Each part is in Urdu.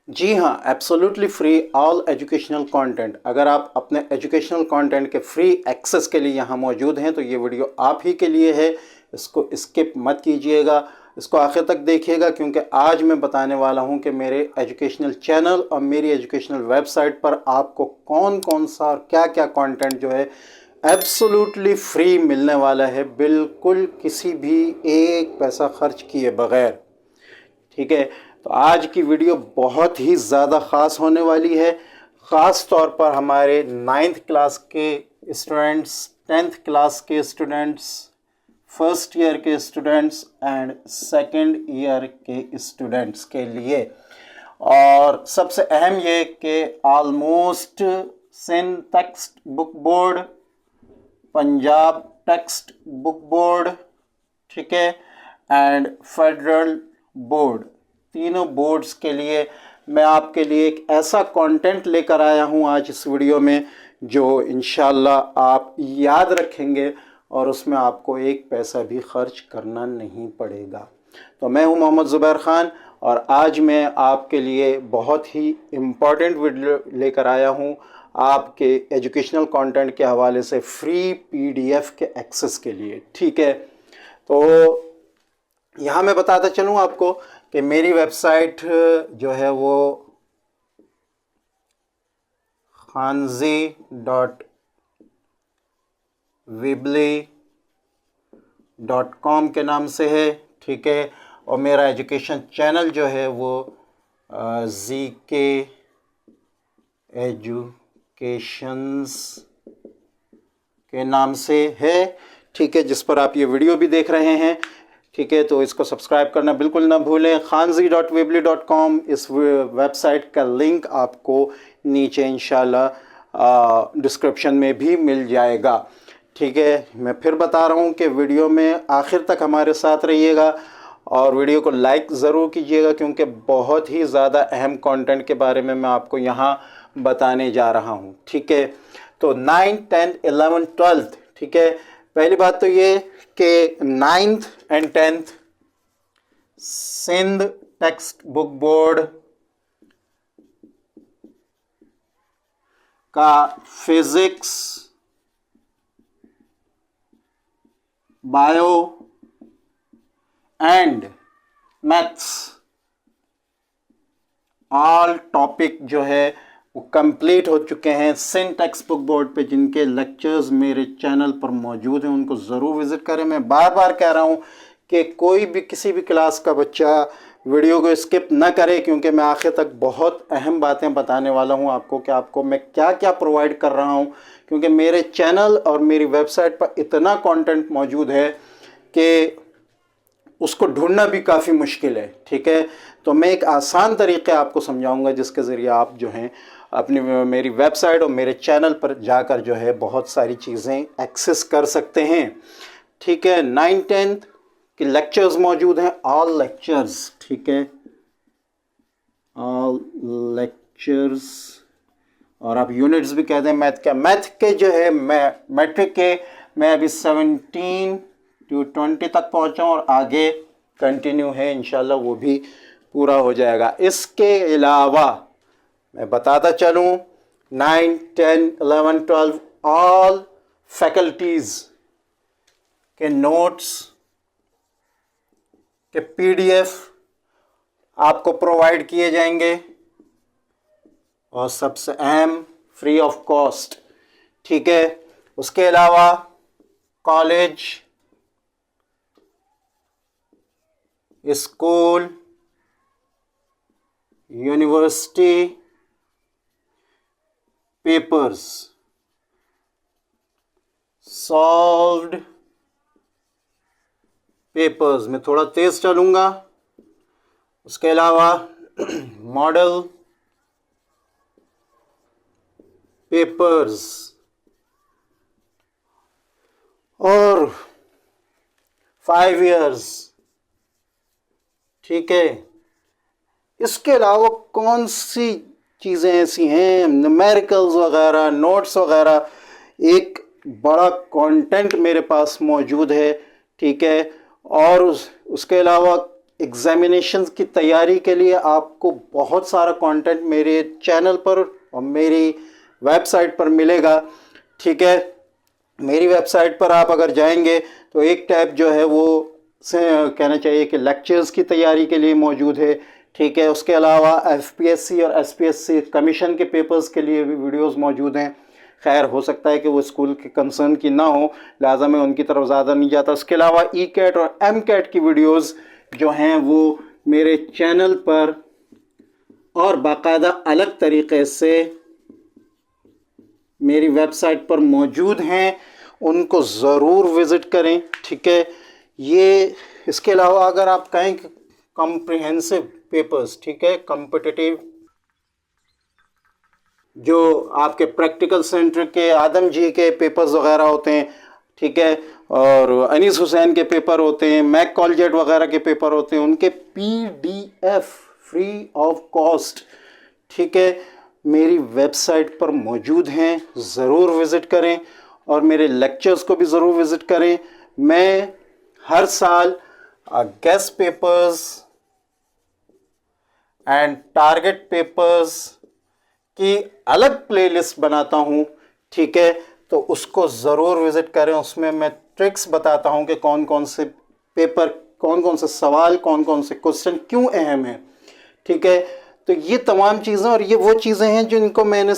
جی ہاں، ایبسولوٹلی فری آل ایجوکیشنل کانٹینٹ۔ اگر آپ اپنے ایجوکیشنل کانٹینٹ کے فری ایکسیس کے لیے یہاں موجود ہیں تو یہ ویڈیو آپ ہی کے لیے ہے۔ اس کو اسکپ مت کیجئے گا، اس کو آخر تک دیکھیے گا، کیونکہ آج میں بتانے والا ہوں کہ میرے ایجوکیشنل چینل اور میری ایجوکیشنل ویب سائٹ پر آپ کو کون کون سا اور کیا کیا کانٹینٹ جو ہے ایبسولوٹلی فری ملنے والا ہے، بالکل کسی بھی ایک پیسہ خرچ کیے بغیر۔ ٹھیک ہے، تو آج کی ویڈیو بہت ہی زیادہ خاص ہونے والی ہے، خاص طور پر ہمارے 9th کلاس کے اسٹوڈنٹس، 10th کلاس کے اسٹوڈنٹس، فرسٹ ایئر کے اسٹوڈنٹس اینڈ سیکنڈ ایئر کے اسٹوڈنٹس کے لیے۔ اور سب سے اہم یہ کہ almost Sindh text book board, Punjab text book board, ٹھیک ہے، اینڈ فیڈرل بورڈ، تینوں بورڈز کے لیے میں آپ کے لیے ایک ایسا کانٹینٹ لے کر آیا ہوں آج اس ویڈیو میں جو انشاءاللہ آپ یاد رکھیں گے اور اس میں آپ کو ایک پیسہ بھی خرچ کرنا نہیں پڑے گا۔ تو میں ہوں محمد زبیر خان اور آج میں آپ کے لیے بہت ہی امپورٹنٹ ویڈیو لے کر آیا ہوں آپ کے ایجوکیشنل کانٹینٹ کے حوالے سے فری پی ڈی ایف کے ایکسس کے لیے۔ ٹھیک ہے، تو یہاں میں بتاتا چلوں آپ کو کہ میری ویب سائٹ جو ہے وہ khanzi.weebly.com کے نام سے ہے، ٹھیک ہے، اور میرا ایجوکیشن چینل جو ہے وہ ZK ایجوکیشنز کے نام سے ہے، ٹھیک ہے، جس پر آپ یہ ویڈیو بھی دیکھ رہے ہیں۔ ٹھیک ہے، تو اس کو سبسکرائب کرنا بالکل نہ بھولیں۔ khanzi.weebly.com اس ویب سائٹ کا لنک آپ کو نیچے انشاءاللہ ڈسکرپشن میں بھی مل جائے گا۔ ٹھیک ہے، میں پھر بتا رہا ہوں کہ ویڈیو میں آخر تک ہمارے ساتھ رہیے گا اور ویڈیو کو لائک ضرور کیجیے گا، کیونکہ بہت ہی زیادہ اہم کانٹینٹ کے بارے میں آپ کو یہاں بتانے جا رہا ہوں۔ ٹھیک ہے، تو 9th 10th 11th 12th، ٹھیک ہے، پہلی بات تو یہ کہ 9th and 10th Sindh text book board کا physics, bio and maths all topic جو ہے وہ کمپلیٹ ہو چکے ہیں سندھ ٹیکسٹ بک بورڈ پہ۔ جن کے لیکچرز میرے چینل پر موجود ہیں ان کو ضرور وزٹ کریں۔ میں بار بار کہہ رہا ہوں کہ کوئی بھی کسی بھی کلاس کا بچہ ویڈیو کو اسکپ نہ کرے، کیونکہ میں آخر تک بہت اہم باتیں بتانے والا ہوں آپ کو کہ آپ کو میں کیا کیا پرووائڈ کر رہا ہوں، کیونکہ میرے چینل اور میری ویب سائٹ پر اتنا کانٹینٹ موجود ہے کہ اس کو ڈھونڈنا بھی کافی مشکل ہے۔ ٹھیک ہے، تو میں ایک آسان طریقے آپ کو سمجھاؤں گا جس کے ذریعے آپ جو ہیں اپنی میری ویب سائٹ اور میرے چینل پر جا کر جو ہے بہت ساری چیزیں ایکسس کر سکتے ہیں۔ ٹھیک ہے، 9 10 کے لیکچرز موجود ہیں، آل لیکچرز، ٹھیک ہے، آل لیکچرز، اور آپ یونٹس بھی کہتے ہیں میتھ کا۔ میتھ کے جو ہے میٹرک کے میں ابھی 17 to 20 تک پہنچا ہوں اور آگے کنٹینیو ہے انشاءاللہ، وہ بھی پورا ہو جائے گا۔ اس کے علاوہ میں بتاتا چلوں 9 10 11 12 آل فیکلٹیز کے نوٹس کے پی ڈی ایف آپ کو پرووائڈ کیے جائیں گے، اور سب سے اہم فری آف کاسٹ۔ ٹھیک ہے، اس کے علاوہ college, school, university papers, solved papers, میں تھوڑا تیز چلوں گا۔ اس کے علاوہ ماڈل پیپرز اور 5 years، ٹھیک ہے۔ اس کے علاوہ کون سی چیزیں ایسی ہیں، نومیریکلز وغیرہ، نوٹس وغیرہ، ایک بڑا کانٹینٹ میرے پاس موجود ہے، ٹھیک ہے۔ اور اس کے علاوہ ایگزامینیشنز کی تیاری کے لیے آپ کو بہت سارا کانٹینٹ میرے چینل پر اور میری ویب سائٹ پر ملے گا. ٹھیک ہے، میری ویب سائٹ پر آپ اگر جائیں گے تو ایک ٹیب جو ہے وہ کہنا چاہیے کہ لیکچرز کی تیاری کے لیے موجود ہے. ٹھیک ہے، اس کے علاوہ FPSC اور SPSC کمیشن کے پیپرز کے لیے بھی ویڈیوز موجود ہیں. خیر ہو سکتا ہے کہ وہ اسکول کے کنسرن کی نہ ہو، لہٰذا میں ان کی طرف زیادہ نہیں جاتا. اس کے علاوہ ECAT اور MCAT کی ویڈیوز جو ہیں وہ میرے چینل پر اور باقاعدہ الگ طریقے سے میری ویب سائٹ پر موجود ہیں، ان کو ضرور وزٹ کریں. ٹھیک ہے، یہ اس کے علاوہ اگر آپ کہیں کہ کمپریہنسو پیپرز، ٹھیک ہے، کمپٹیٹیو جو آپ کے پریکٹیکل سینٹر کے آدم جی کے پیپرز وغیرہ ہوتے ہیں، ٹھیک ہے، اور انیس حسین کے پیپر ہوتے ہیں، میک کالجیٹ وغیرہ کے پیپر ہوتے ہیں، ان کے PDF فری آف کاسٹ، ٹھیک ہے، میری ویب سائٹ پر موجود ہیں. ضرور وزٹ کریں اور میرے لیکچرز کو بھی ضرور وزٹ کریں. میں ہر سال guest papers and target papers کی الگ پلے لسٹ بناتا ہوں. ٹھیک ہے، تو اس کو ضرور وزٹ کریں. اس میں ٹرکس بتاتا ہوں کہ کون کون سے پیپر، کون کون سے سوال، کون کون سے کوسچن کیوں اہم ہیں. ٹھیک ہے، تو یہ تمام چیزیں اور یہ وہ چیزیں ہیں جن کو میں نے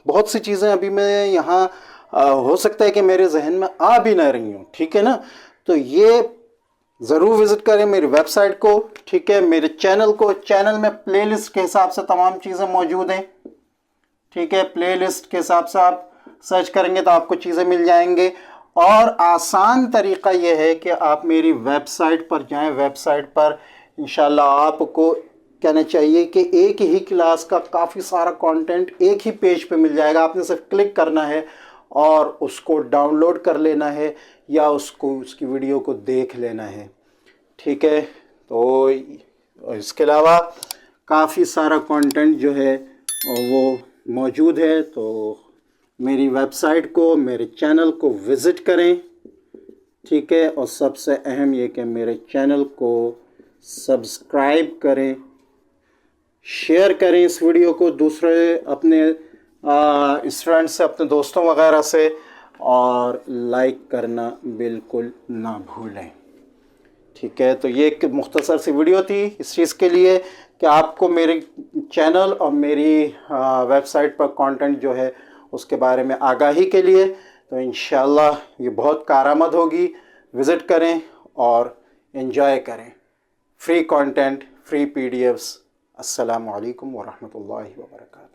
بہت سی چیزیں ابھی میں یہاں ہو سکتا ہے کہ میرے ذہن میں آ بھی نہ رہی ہوں. ٹھیک ہے نا، تو یہ ضرور وزٹ کریں میری ویب سائٹ کو. ٹھیک ہے، میرے چینل کو، چینل میں پلے لسٹ کے حساب سے تمام چیزیں موجود ہیں. ٹھیک ہے، پلے لسٹ کے حساب سے آپ سرچ کریں گے تو آپ کو چیزیں مل جائیں گے. اور آسان طریقہ یہ ہے کہ آپ میری ویب سائٹ پر جائیں. ویب سائٹ پر انشاءاللہ آپ کو کہنا چاہیے کہ ایک ہی کلاس کا کافی سارا کانٹینٹ ایک ہی پیج پہ مل جائے گا. آپ نے صرف کلک کرنا ہے اور اس کو ڈاؤن لوڈ کر لینا ہے یا اس کی ویڈیو کو دیکھ لینا ہے. ٹھیک ہے، تو اس کے علاوہ کافی سارا کانٹینٹ جو ہے وہ موجود ہے. تو میری ویب سائٹ کو، میرے چینل کو وزٹ کریں. ٹھیک ہے، اور سب سے اہم یہ کہ میرے چینل کو سبسکرائب کریں، شیئر کریں اس ویڈیو کو دوسرے اپنے اسٹوڈنٹ سے، اپنے دوستوں وغیرہ سے، اور لائک کرنا بالکل نہ بھولیں. ٹھیک ہے، تو یہ ایک مختصر سی ویڈیو تھی اس چیز کے لیے کہ آپ کو میرے چینل اور میری ویب سائٹ پر کانٹینٹ جو ہے اس کے بارے میں آگاہی کے لیے. تو انشاءاللہ یہ بہت کارآمد ہوگی. وزٹ کریں اور انجوائے کریں. Free content, free PDFs. السلام علیکم ورحمۃ اللہ وبرکاتہ.